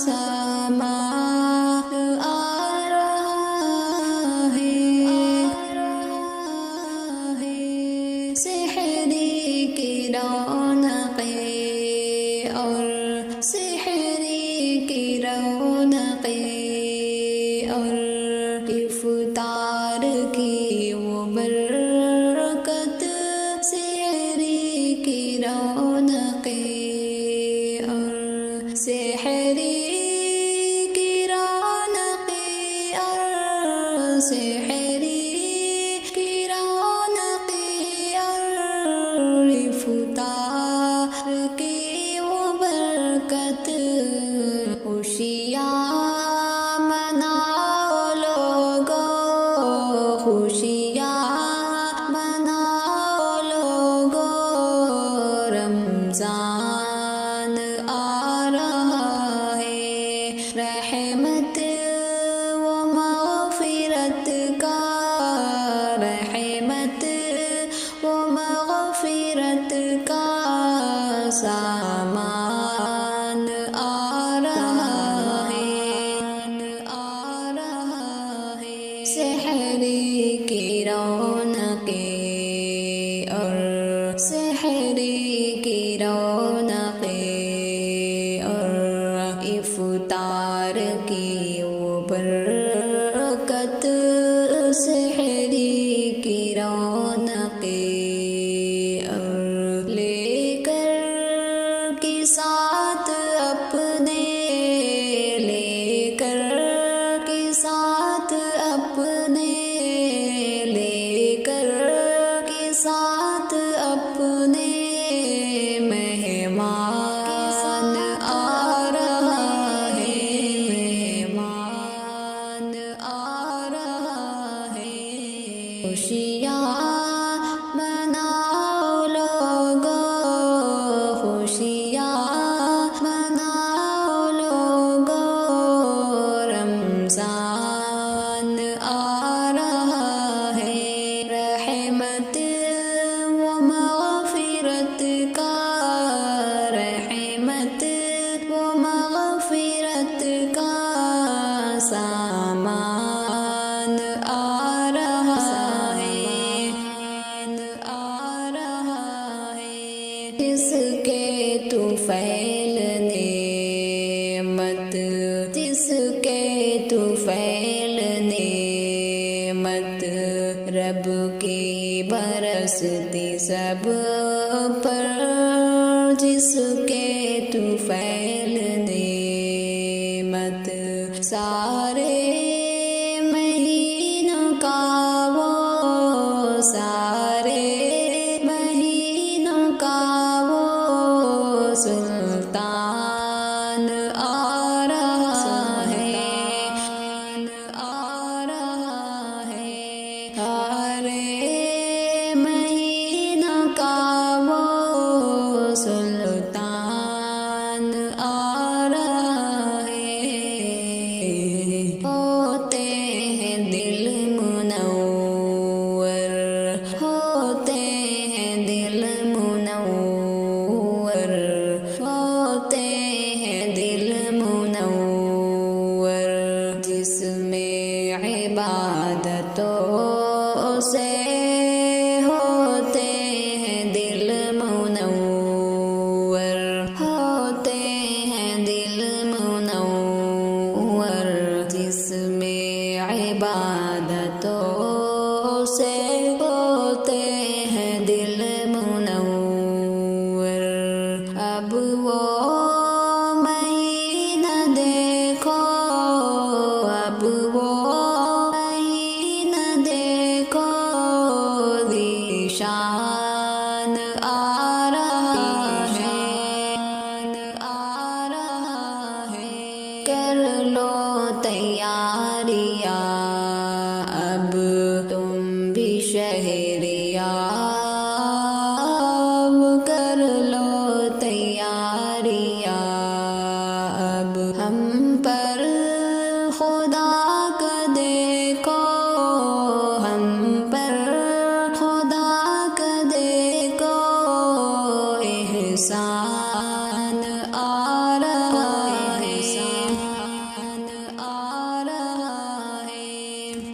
سماں آ رہا ہے، سحری کی رونقیں اور سحری کی رونقیں اور افطار کی وہ برکت، سحری کی رونقیں اور سحری کی رونقیں اور سحری کی رونقیں اور افطار کی وہ برکت، خوشیاں مناؤ لوگو، خوشیاں مناؤ لوگو، رمضان آ رہا ہے، رحمت و مغفرت کا، رحمت و مغفرت کا سامان آ رہا ہے، سحری کی رونقیں اور سحری کی رونقیں اور افطار کی وہ برکت، سحری کی رونقیں اور لے کر کے ساتھ اپنے، لے کر کے ساتھ اپنے، لے کر کے ساتھ اپنے مہمان آ رہا ہے، مہمان آ رہا ہے، خوشیاں مناؤ لوگو، خوشیاں مناؤ لوگو، رمضان آ رہا ہے، رحمت و مغفرت کا، رحمت و مغفرت کا سامان آ رہا ہے، جس کے طفیل نعمت، جس کے طفیل نعمت رب کی برستی سب پر، جس کے طفیل نعمت سارے مہینوں کا وہ، سارے مہینوں کا وہ سلطان آ رہا ہے، سارے مہینوں کا وہ سلطان آ رہا ہے، ہوتے ہیں دل منور، ہوتے ہیں دل منور، ہوتے ہیں دل منور، جس میں عبادتوں سے ہوتے ہیں دل منور، ہوتے ہیں دل منور، جس میں عبادتوں سے ہوتے ہیں دل منور، اب وہ مہینہ دیکھو، اب وہ مہینہ دیکھو، ذیشان آ رہا ہے، کر لو تیاریاں اب تم بھی شہریاب، کر لو تیاریاں اب ہم پر خدا کا دیکھو، ہم پر خدا کا دیکھو احسان